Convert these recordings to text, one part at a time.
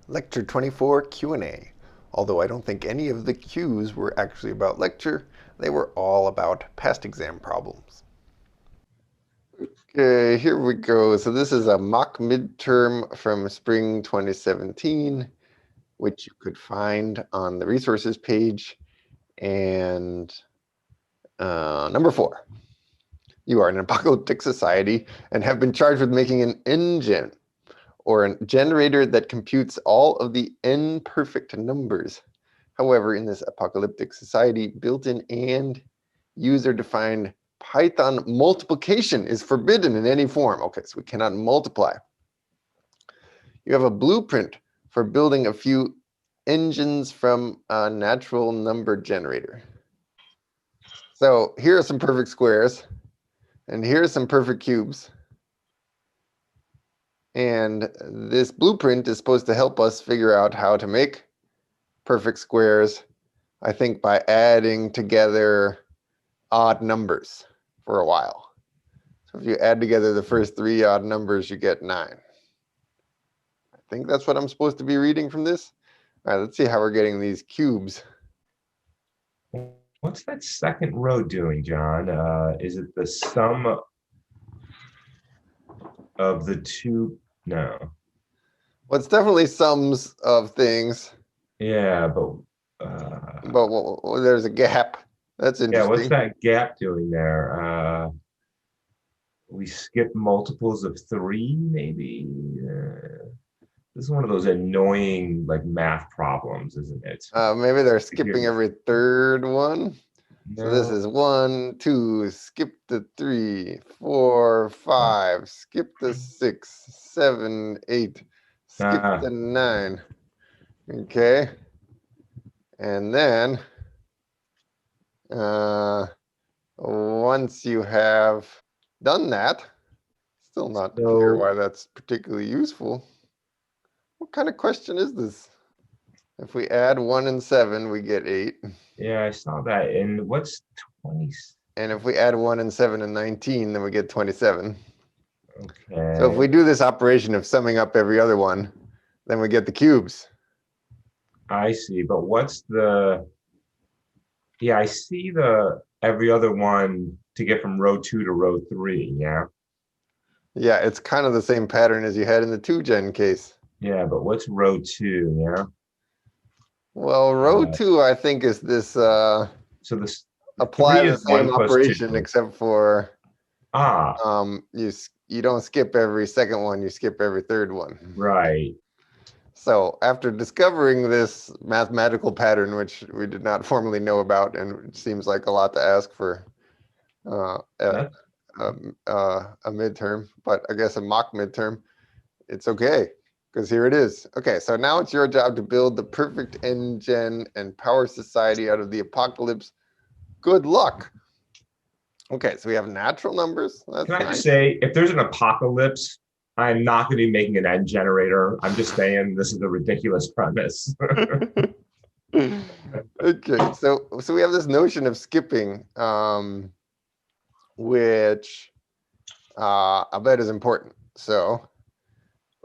Lecture 24 Q&A. Although I don't think any of the Q's were actually about lecture, they were all about past exam problems. Okay, here we go. So this is a mock midterm from spring 2017, which you could find on the resources page. And number 4, you are in an apocalyptic society and have been charged with making an engine, or a generator that computes all of the n perfect numbers. However, in this apocalyptic society, built-in and user-defined Python multiplication is forbidden in any form. Okay, so we cannot multiply. You have a blueprint for building a few engines from a natural number generator. So here are some perfect squares, and here are some perfect cubes. And this blueprint is supposed to help us figure out how to make perfect squares, I think, by adding together odd numbers for a while. So if you add together the first 3 odd numbers, you get 9. I think that's what I'm supposed to be reading from this. All right, let's see how we're getting these cubes. What's that second row doing, John? Is it the sum of the two? No. Well, it's definitely sums of things, Yeah, but but there's a gap. That's yeah, what's interesting. that gap doing there? We skip multiples of 3, maybe. This is one of those annoying like math problems, isn't it? Maybe they're skipping Here's every third one. So this no. is 1, 2, skip the 3, 4, 5, skip the 6, 7, 8, skip Ah, the 9. Okay. And then uh, once you have done that, still not clear so why that's particularly useful. What kind of question is this? If we add 1 and 7, we get 8. yeah, I saw that. And what's 20? And if we add 1 and 7 and 19, then we get 27. So if Okay, we do this operation of summing up every other one, then we get the cubes. I see. But what's the yeah, I see the every other one to get from row 2 to row 3. Yeah. Yeah, it's kind of the same pattern as you had in the 2gen case. Yeah, but what's row 2? Yeah. Well, row Uh, 2, I think, is this so this apply 3 the is same 1 plus operation 2. except for Ah, you don't skip every second one, you skip every third one. right. So after discovering this mathematical pattern, which we did not formally know about, and it seems like a lot to ask for uh, a, That a midterm, but I guess a mock midterm, it's okay, because here it is. Okay, so now it's your job to build the perfect engine and power society out of the apocalypse. Good luck. Okay, so we have natural numbers. can That's I just nice. say, if there's an apocalypse, I'm not going to be making an end generator. I'm just saying this is a ridiculous premise. Okay, so we have this notion of skipping, which I bet is important. So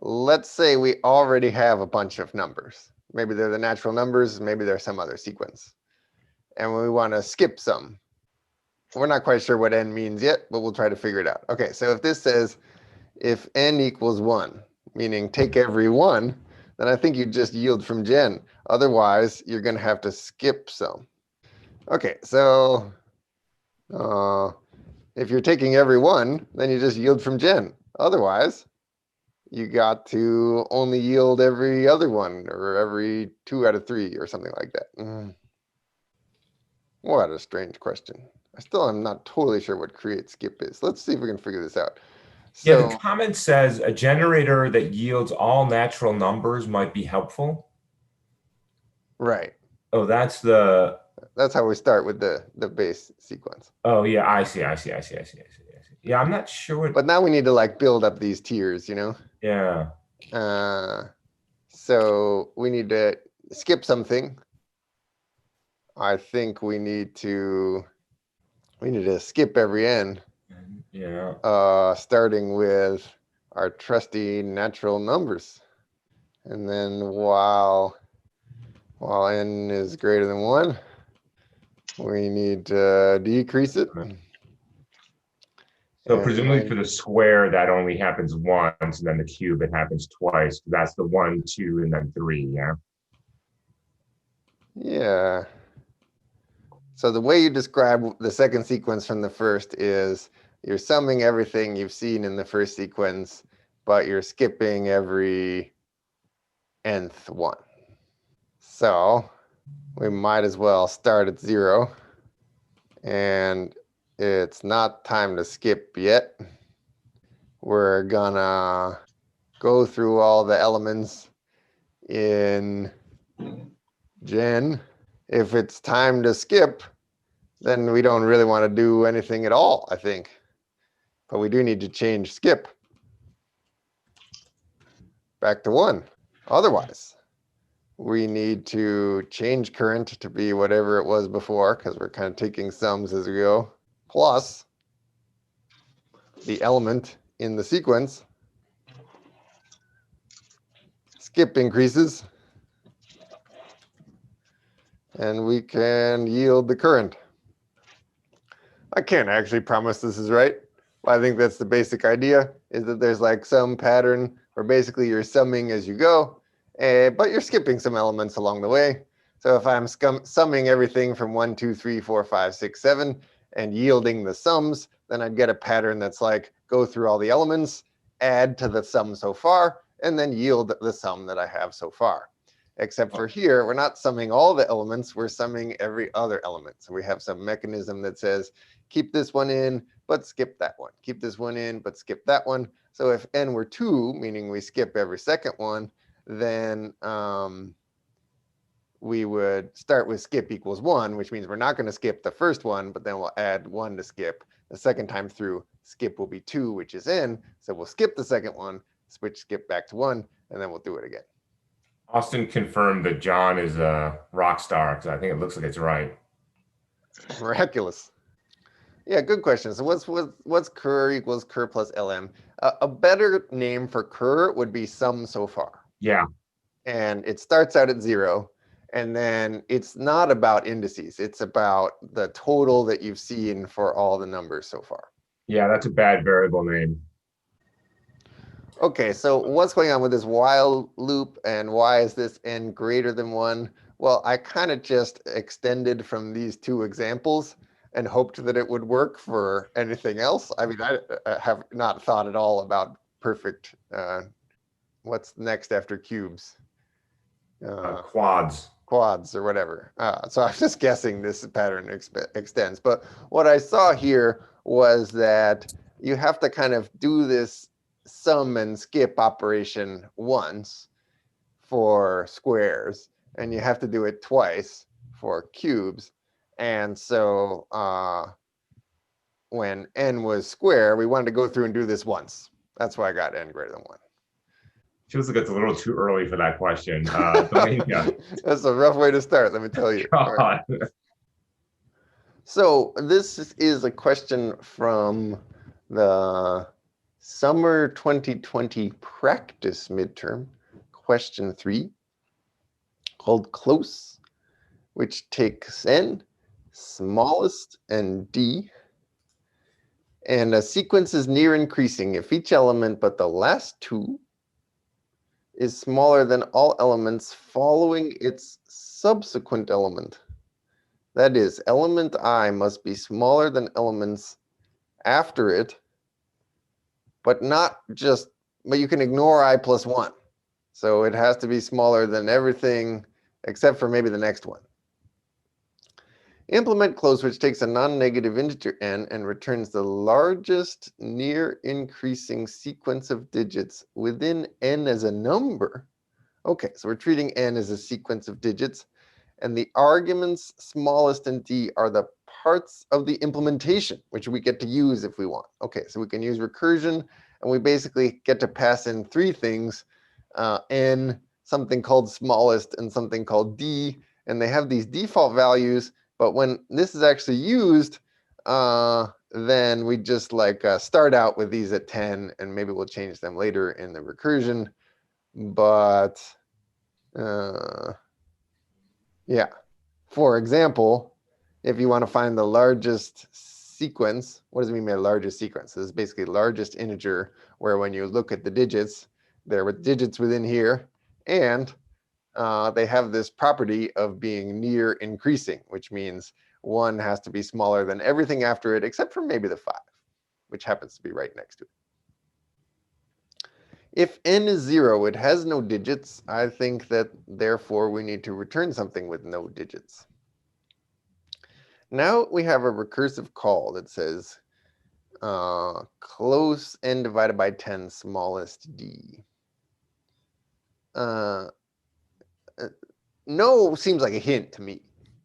let's say we already have a bunch of numbers. Maybe they're the natural numbers, maybe they're some other sequence. And we want to skip some. We're not quite sure what n means yet, but we'll try to figure it out. Okay, so if this says if n equals 1, meaning take every one, then I think you just yield from gen. Otherwise, you're going to have to skip some. Okay, so if you're taking every one, then you just yield from gen. Otherwise, you got to only yield every other one, or every 2 out of 3, or something like that. What a strange question. I still am not totally sure what create skip is. Let's see if we can figure this out. Yeah, the So, comment says a generator that yields all natural numbers might be helpful. right. Oh, that's the. That's how we start with the base sequence. Oh, yeah, I see. Yeah, I'm not sure what. But now we need to like build up these tiers. Yeah. Uh, so we need to skip something. I think we need to skip every n, Yeah. starting with our trusty natural numbers. And then while n is greater than 1, we need to decrease it. So And presumably for then, the square, that only happens once, and then the cube, it happens twice. That's the 1, 2, and then 3, yeah? yeah. So the way you describe the second sequence from the first is you're summing everything you've seen in the first sequence, but you're skipping every nth one. So we might as well start at 0. And it's not time to skip yet. We're gonna go through all the elements in gen. If it's time to skip, then we don't really want to do anything at all, I think. But we do need to change skip back to 1. Otherwise, we need to change current to be whatever it was before, because we're kind of taking sums as we go, plus the element in the sequence. Skip increases, and we can yield the current. I can't actually promise this is right. But I think that's the basic idea, is that there's like some pattern where basically you're summing as you go, but you're skipping some elements along the way. So if I'm summing everything from 1, 2, 3, 4, 5, 6, 7, and yielding the sums, then I'd get a pattern that's like go through all the elements, add to the sum so far, and then yield the sum that I have so far. Except for here, we're not summing all the elements, we're summing every other element. So we have some mechanism that says, keep this one in, but skip that one. Keep this one in, but skip that one. So if n were 2, meaning we skip every second one, then we would start with skip equals 1, which means we're not going to skip the first one, but then we'll add 1 to skip. The second time through, skip will be 2, which is n. So we'll skip the second one, switch skip back to 1, and then we'll do it again. Austin confirmed that John is a rock star, because I think it looks like it's right. Miraculous. Yeah, good question. So what's cur equals cur plus lm? A better name for cur would be sum so far. Yeah. And it starts out at 0. And then it's not about indices. It's about the total that you've seen for all the numbers so far. Yeah, that's a bad variable name. Okay, so what's going on with this while loop, and why is this n greater than 1? Well, I kind of just extended from these two examples and hoped that it would work for anything else. I mean, I have not thought at all about perfect, what's next after cubes? Quads. Quads or whatever. So I'm just guessing this pattern extends. But what I saw here was that you have to kind of do this sum and skip operation once for squares, and you have to do it twice for cubes. And so when n was square, we wanted to go through and do this once. That's why I got n greater than 1. Feels like it's a little too early for that question. That's a rough way to start, let me tell you. God. So this is a question from the summer 2020 practice midterm, question 3, called close, which takes n, smallest, and d. And a sequence is near increasing if each element but the last 2 is smaller than all elements following its subsequent element. That is, element I must be smaller than elements after it, but you can ignore I plus 1. So it has to be smaller than everything except for maybe the next one. Implement close, which takes a non-negative integer n and returns the largest near increasing sequence of digits within n as a number. Okay, so we're treating n as a sequence of digits, and the arguments smallest and d are the parts of the implementation, which we get to use if we want. Okay, so we can use recursion, and we basically get to pass in 3 things, n, something called smallest, and something called d, and they have these default values, but when this is actually used, then we just start out with these at 10, and maybe we'll change them later in the recursion. But Yeah. For example, if you want to find the largest sequence, what does it mean by largest sequence? This is basically largest integer, where when you look at the digits, there are digits within here, and they have this property of being near increasing, which means one has to be smaller than everything after it, except for maybe the 5, which happens to be right next to it. If n is 0, it has no digits. I think that therefore we need to return something with no digits. Now we have a recursive call that says close n divided by 10 smallest d. No seems like a hint to me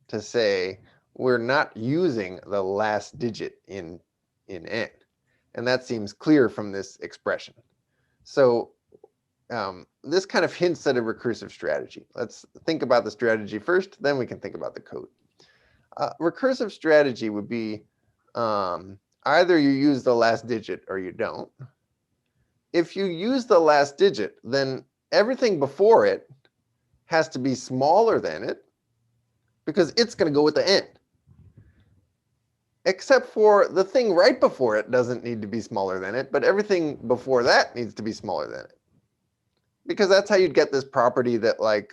to say we're not using the last digit in n. And that seems clear from this expression. So this kind of hints at a recursive strategy. Let's think about the strategy first, then we can think about the code. Recursive strategy would be either you use the last digit or you don't. If you use the last digit, then everything before it has to be smaller than it because it's going to go with the end. Except for the thing right before it doesn't need to be smaller than it, but everything before that needs to be smaller than it. Because that's how you'd get this property that like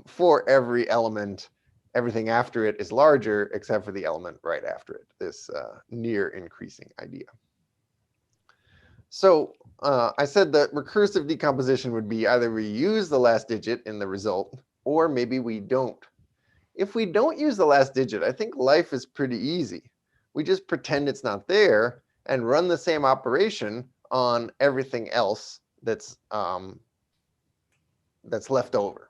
for every element, everything after it is larger except for the element right after it, this near increasing idea. So I said that recursive decomposition would be either we use the last digit in the result, or maybe we don't. If we don't use the last digit, I think life is pretty easy. We just pretend it's not there and run the same operation on everything else that's left over.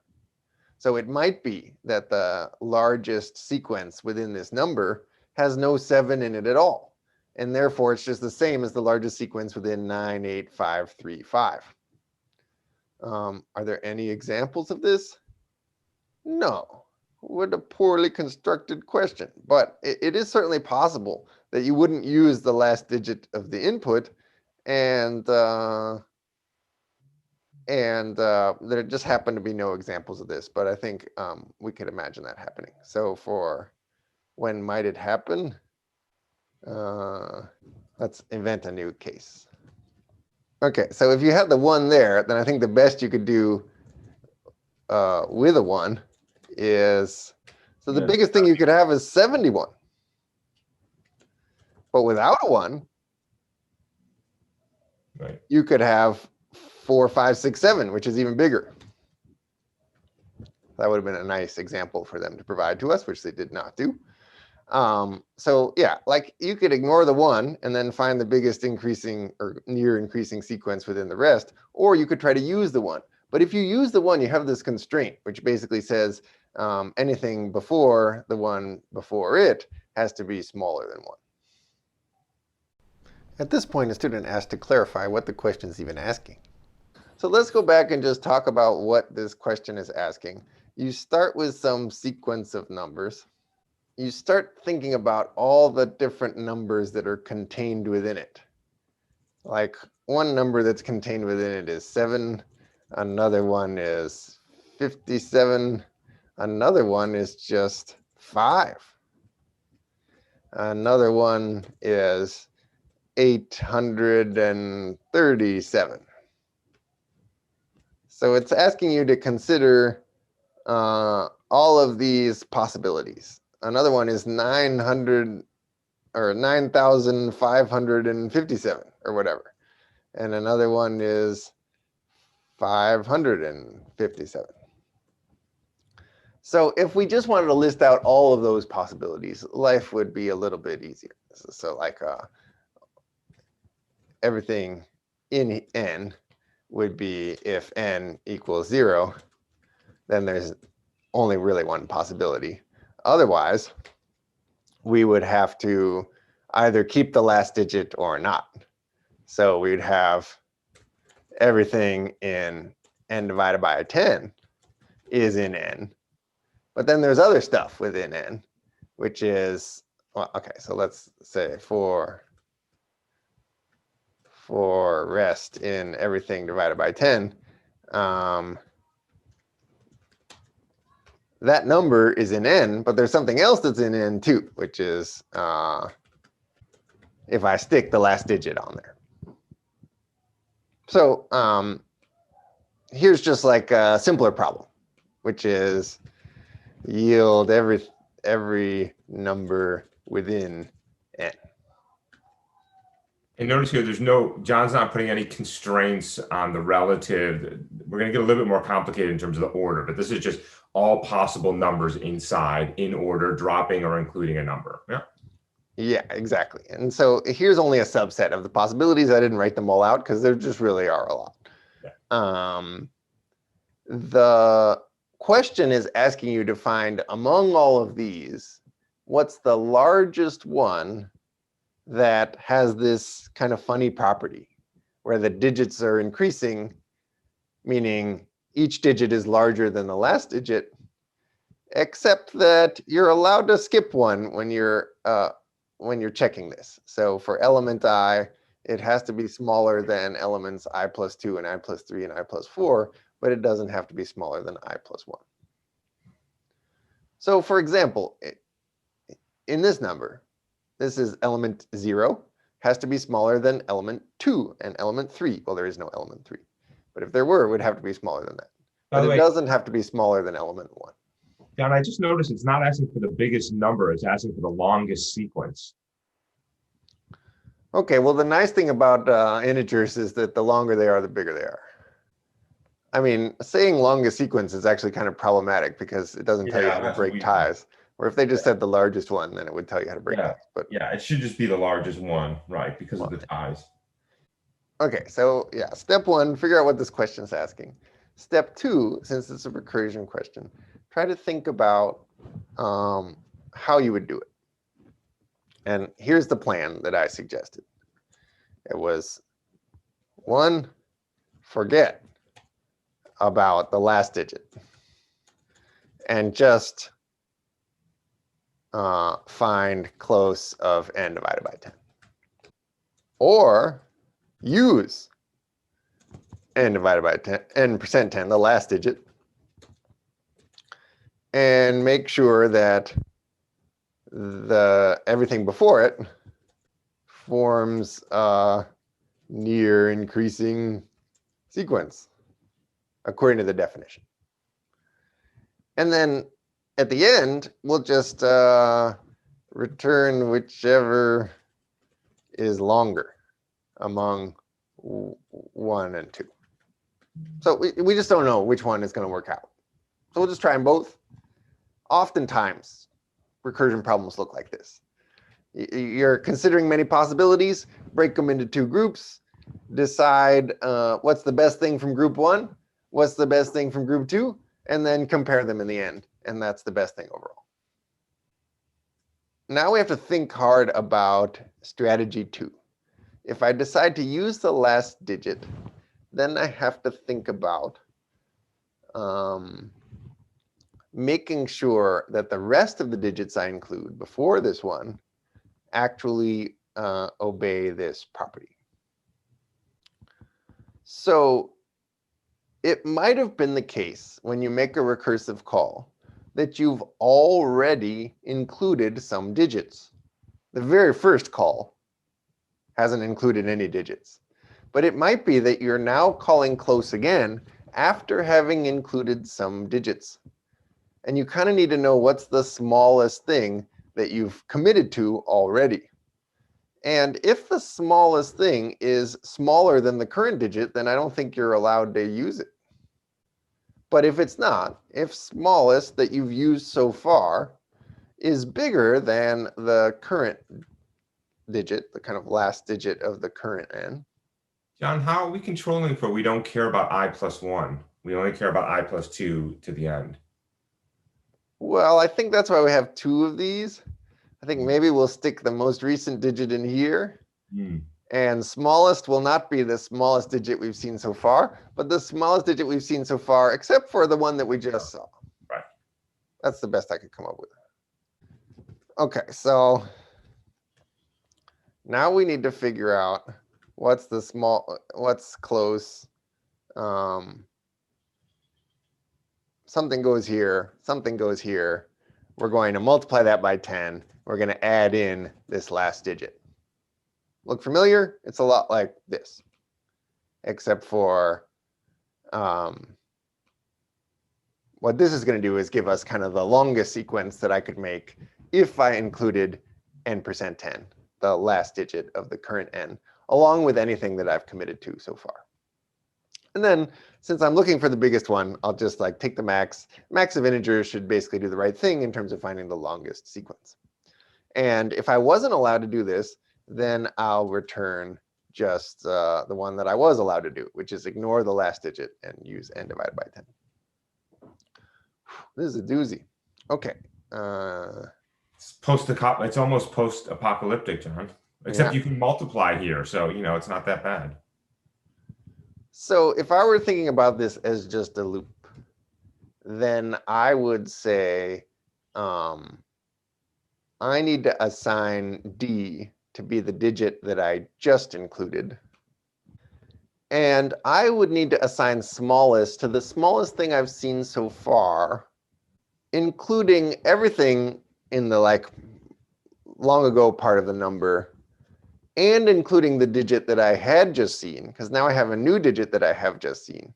So it might be that the largest sequence within this number has no 7 in it at all. And therefore, it's just the same as the largest sequence within 9, 8, 5, 3, 5. Are there any examples of this? No. What a poorly constructed question. But it is certainly possible that you wouldn't use the last digit of the input, and there just happen to be no examples of this. But I think we could imagine that happening. So for when might it happen? Let's invent a new case. Okay, so if you had the 1 there, then I think the best you could do with a 1 is, so the biggest thing you could have is 71. But without a 1, right, you could have 4, 5, 6, 7, which is even bigger. That would have been a nice example for them to provide to us, which they did not do. So yeah, like you could ignore the 1 and then find the biggest increasing or near increasing sequence within the rest, or you could try to use the 1. But if you use the 1, you have this constraint, which basically says anything before the 1 before it has to be smaller than 1. At this point, a student asked to clarify what the question is even asking. So let's go back and just talk about what this question is asking. You start with some sequence of numbers. You start thinking about all the different numbers that are contained within it. Like one number that's contained within it is 7, another one is 57, another one is just 5. Another one is 837. So it's asking you to consider all of these possibilities. Another one is 900 or 9,557 or whatever. And another one is 557. So if we just wanted to list out all of those possibilities, life would be a little bit easier. So like everything in n would be if n equals 0, then there's only really one possibility. Otherwise, we would have to either keep the last digit or not. So we'd have everything in n divided by 10 is in n. But then there's other stuff within n, which is, well, okay, so let's say for rest in everything divided by 10, that number is in n, but there's something else that's in n too, which is if I stick the last digit on there. So here's just like a simpler problem, which is yield every number within n. And notice here, John's not putting any constraints on the relative. We're going to get a little bit more complicated in terms of the order, but this is just all possible numbers inside in order, dropping or including a number. Yeah. Yeah, exactly. And so here's only a subset of the possibilities. I didn't write them all out because there just really are a lot. Yeah. The question is asking you to find among all of these, what's the largest one that has this kind of funny property where the digits are increasing, meaning each digit is larger than the last digit, except that you're allowed to skip one when you're checking this. So for element I, it has to be smaller than elements I plus 2 and I plus 3 and I plus 4, but it doesn't have to be smaller than I plus 1. So for example, in this number, this is element 0, has to be smaller than element 2 and element 3. Well, there is no element 3. But if there were, it would have to be smaller than that. But it doesn't have to be smaller than element 1. John, I just noticed it's not asking for the biggest number. It's asking for the longest sequence. Okay, well, the nice thing about integers is that the longer they are, the bigger they are. I mean, saying longest sequence is actually kind of problematic because it doesn't tell you how to break ties. Or if they just said the largest one, then it would tell you how to break ties. But yeah, it should just be the largest one, right, because of the ties. Okay, so yeah, step 1, figure out what this question is asking. Step 2, since it's a recursion question, try to think about how you would do it. And here's the plan that I suggested. It was 1, forget about the last digit and just find close of n divided by 10. Or use n divided by 10, n percent 10, the last digit, and make sure that everything before it forms a near increasing sequence according to the definition. And then at the end, we'll just return whichever is longer among 1 and 2. So we just don't know which one is going to work out. So we'll just try them both. Oftentimes, recursion problems look like this. You're considering many possibilities, break them into 2 groups, decide what's the best thing from group 1, what's the best thing from group 2, and then compare them in the end. And that's the best thing overall. Now we have to think hard about strategy 2. If I decide to use the last digit, then I have to think about making sure that the rest of the digits I include before this one actually obey this property. So it might have been the case when you make a recursive call that you've already included some digits. The very first call hasn't included any digits. But it might be that you're now calling close again after having included some digits. And you kind of need to know what's the smallest thing that you've committed to already. And if the smallest thing is smaller than the current digit, then I don't think you're allowed to use it. But if it's not, if smallest that you've used so far is bigger than the current digit, the kind of last digit of the current n. John, how are we controlling for we don't care about I plus 1? We only care about I plus 2 to the end. Well, I think that's why we have 2 of these. I think maybe we'll stick the most recent digit in here. And smallest will not be the smallest digit we've seen so far, but the smallest digit we've seen so far, except for the one that we just saw. Right. That's the best I could come up with. Okay, so now we need to figure out what's close something goes here, something goes here. We're going to multiply that by 10. We're going to add in this last digit. Look familiar? It's a lot like this, except for what this is going to do is give us kind of the longest sequence that I could make if I included n% 10, the last digit of the current n, along with anything that I've committed to so far. And then since I'm looking for the biggest one, I'll just like take the max. Max of integers should basically do the right thing in terms of finding the longest sequence. And if I wasn't allowed to do this, then I'll return just the one that I was allowed to do, which is ignore the last digit and use n divided by 10. This is a doozy. Okay. It's almost post-apocalyptic, John. Except Yeah. you can multiply here, so it's not that bad. So if I were thinking about this as just a loop, then I would say I need to assign d to be the digit that I just included. And I would need to assign smallest to the smallest thing I've seen so far, including everything in the like long ago part of the number, and including the digit that I had just seen, because now I have a new digit that I have just seen,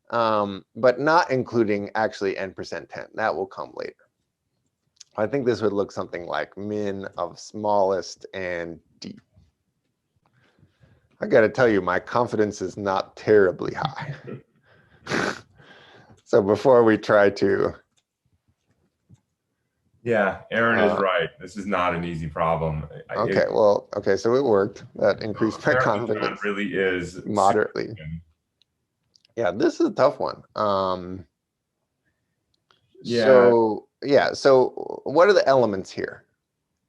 but not including actually n% 10. That will come later. I think this would look something like min of smallest and d. I got to tell you, my confidence is not terribly high. So before we try to... Yeah, Aaron is right. This is not an easy problem. Okay, so it worked. That increased my confidence. John really is moderately. Yeah, this is a tough one. So what are the elements here?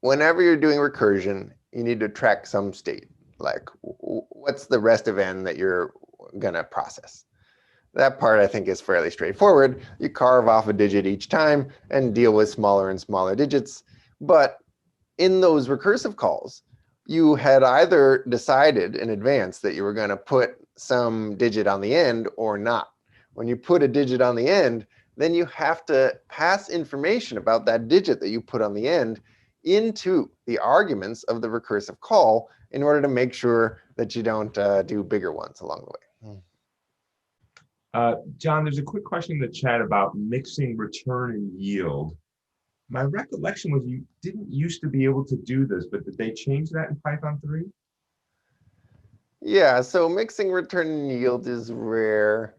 Whenever you're doing recursion, you need to track some state. Like, what's the rest of n that you're going to process? That part, I think, is fairly straightforward. You carve off a digit each time and deal with smaller and smaller digits. But in those recursive calls, you had either decided in advance that you were going to put some digit on the end or not. When you put a digit on the end, then you have to pass information about that digit that you put on the end into the arguments of the recursive call in order to make sure that you don't do bigger ones along the way. John, there's a quick question in the chat about mixing return and yield. My recollection was you didn't used to be able to do this, but did they change that in Python 3? Yeah, so mixing return and yield is rare.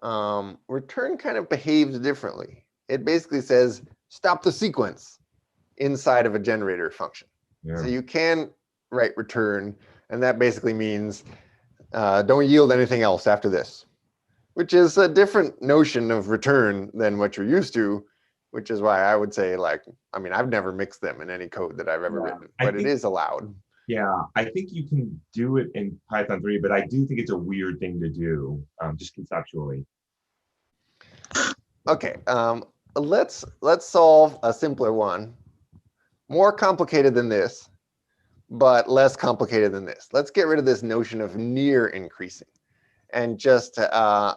Return kind of behaves differently. It basically says, stop the sequence inside of a generator function. Yeah. So you can write return, and that basically means don't yield anything else after this, which is a different notion of return than what you're used to, which is why I would say, like, I mean, I've never mixed them in any code that I've ever written, but it is allowed. Yeah, I think you can do it in Python 3, but I do think it's a weird thing to do, just conceptually. Okay, let's solve a simpler one, more complicated than this, but less complicated than this. Let's get rid of this notion of near increasing and just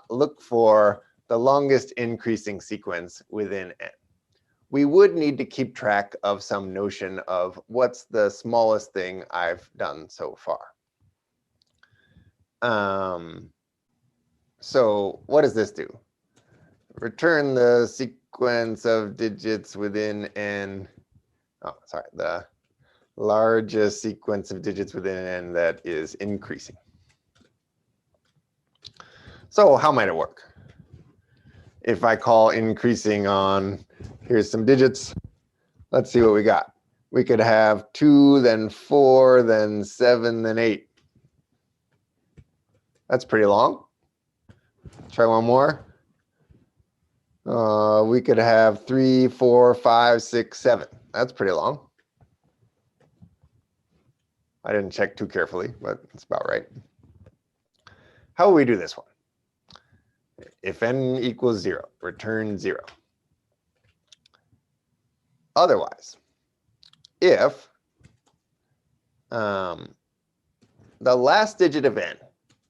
look for the longest increasing sequence within n. We would need to keep track of some notion of what's the smallest thing I've done so far. So what does this do? Return the sequence of digits within n. Oh, sorry, the largest sequence of digits within n that is increasing. So how might it work? If I call increasing on, here's some digits. Let's see what we got. We could have 2, then 4, then 7, then 8. That's pretty long. Try one more. We could have 3, 4, 5, 6, 7. That's pretty long. I didn't check too carefully, but it's about right. How will we do this one? If n equals 0, return 0. Otherwise, if the last digit of n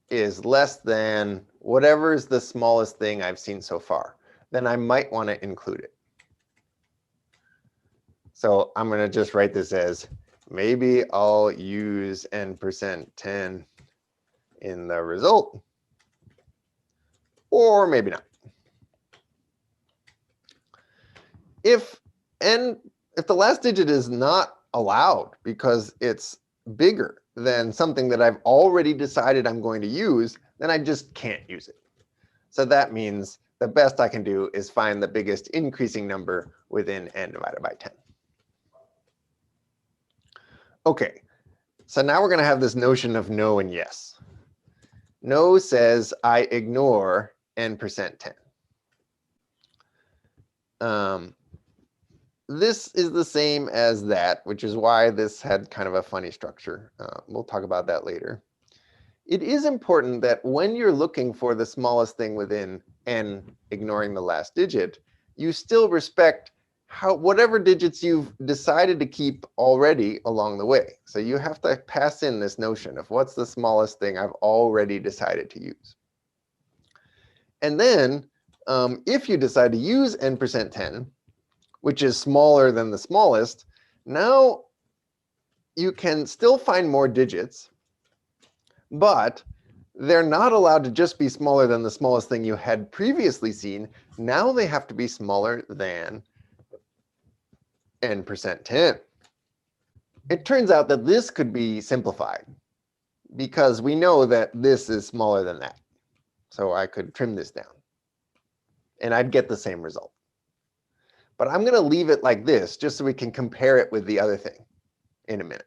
is less than whatever is the smallest thing I've seen so far, then I might want to include it. So I'm going to just write this as maybe I'll use n%10 in the result, or maybe not. If the last digit is not allowed because it's bigger than something that I've already decided I'm going to use, then I just can't use it. So that means the best I can do is find the biggest increasing number within n divided by 10. Okay, so now we're going to have this notion of no and yes. No says I ignore n%10. This is the same as that, which is why this had kind of a funny structure. We'll talk about that later. It is important that when you're looking for the smallest thing within n, ignoring the last digit, you still respect whatever digits you've decided to keep already along the way. So you have to pass in this notion of what's the smallest thing I've already decided to use. And then if you decide to use n%10, which is smaller than the smallest, now you can still find more digits, but they're not allowed to just be smaller than the smallest thing you had previously seen. Now they have to be smaller than n%10. It turns out that this could be simplified because we know that this is smaller than that. So I could trim this down and I'd get the same result. But I'm going to leave it like this just so we can compare it with the other thing in a minute.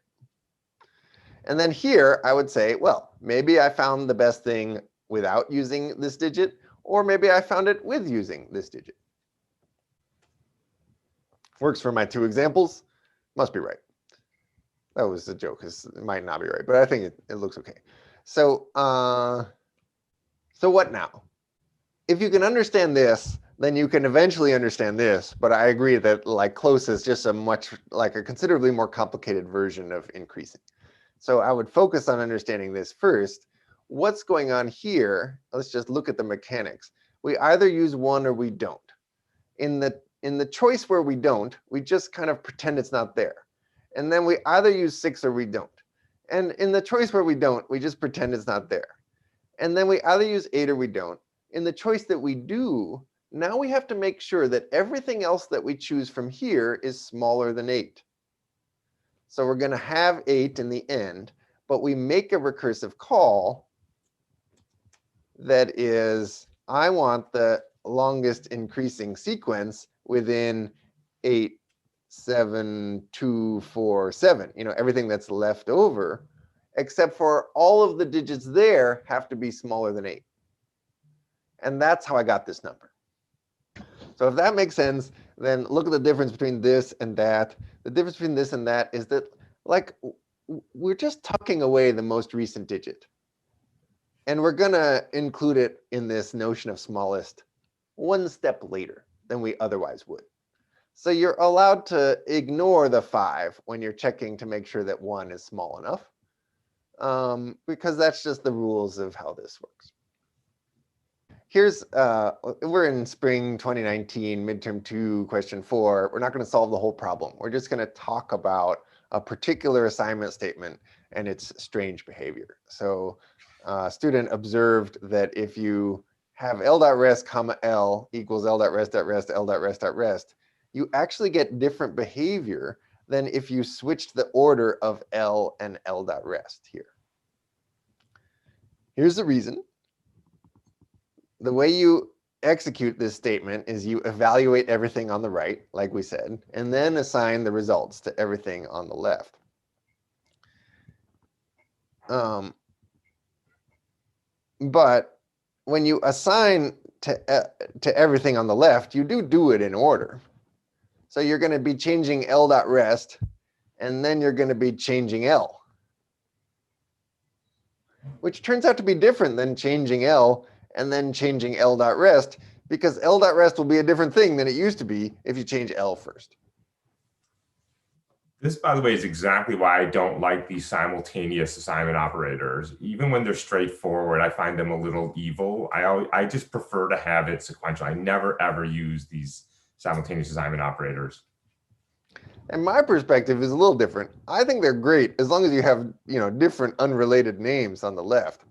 And then here I would say, well, maybe I found the best thing without using this digit, or maybe I found it with using this digit. Works for my two examples. Must be right. That was a joke. It might not be right, but I think it looks okay. So, so what now? If you can understand this, then you can eventually understand this. But I agree that like close is just a considerably more complicated version of increasing. So I would focus on understanding this first. What's going on here? Let's just look at the mechanics. We either use 1 or we don't. In the choice where we don't, we just kind of pretend it's not there. And then we either use 6 or we don't. And in the choice where we don't, we just pretend it's not there. And then we either use 8 or we don't. In the choice that we do, now we have to make sure that everything else that we choose from here is smaller than 8. So we're going to have 8 in the end, but we make a recursive call that is, I want the longest increasing sequence within 8, 7, 2, 4, 7. Everything that's left over, except for all of the digits there have to be smaller than 8. And that's how I got this number. So if that makes sense, then look at the difference between this and that. The difference between this and that is that, like, we're just tucking away the most recent digit. And we're going to include it in this notion of smallest one step later than we otherwise would. So you're allowed to ignore the 5 when you're checking to make sure that 1 is small enough, because that's just the rules of how this works. We're in spring 2019, midterm 2, question 4. We're not going to solve the whole problem. We're just going to talk about a particular assignment statement and its strange behavior. So student observed that if you have L.rest, L equals L.rest.rest, L.rest.rest, you actually get different behavior than if you switched the order of L and L.rest here. Here's the reason. The way you execute this statement is you evaluate everything on the right, like we said, and then assign the results to everything on the left. But when you assign to everything on the left, you do it in order. So you're going to be changing L.rest, and then you're going to be changing L, which turns out to be different than changing L and then changing L.rest, because L.rest will be a different thing than it used to be if you change L first. This, by the way, is exactly why I don't like these simultaneous assignment operators. Even when they're straightforward, I find them a little evil. I just prefer to have it sequential. I never, ever use these simultaneous assignment operators. And my perspective is a little different. I think they're great as long as you have, different unrelated names on the left.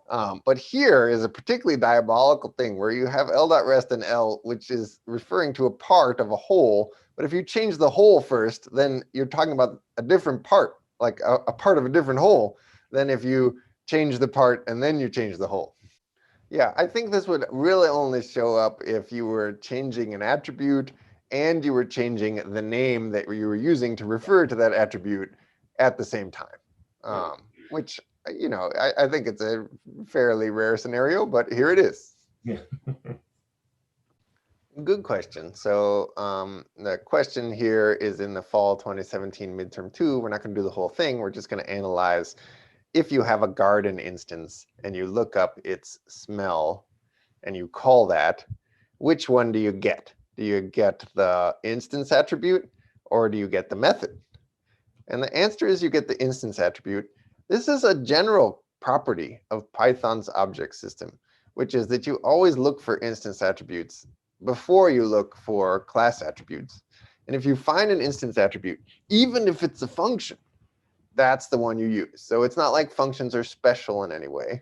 But here is a particularly diabolical thing where you have L.rest and L, which is referring to a part of a whole. But if you change the whole first, then you're talking about a different part, like a part of a different whole, than if you change the part and then you change the whole. Yeah, I think this would really only show up if you were changing an attribute and you were changing the name that you were using to refer to that attribute at the same time, which, I think it's a fairly rare scenario, but here it is. Yeah. Good question. So the question here is in the fall 2017 midterm 2. We're not going to do the whole thing. We're just going to analyze if you have a garden instance and you look up its smell and you call that, which one do you get? Do you get the instance attribute or do you get the method? And the answer is you get the instance attribute. This is a general property of Python's object system, which is that you always look for instance attributes before you look for class attributes. And if you find an instance attribute, even if it's a function, that's the one you use. So it's not like functions are special in any way.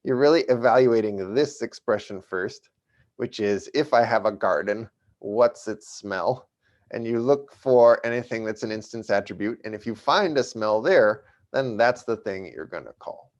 You're really evaluating this expression first, which is if I have a garden, what's its smell? And you look for anything that's an instance attribute. And if you find a smell there, then that's the thing you're going to call.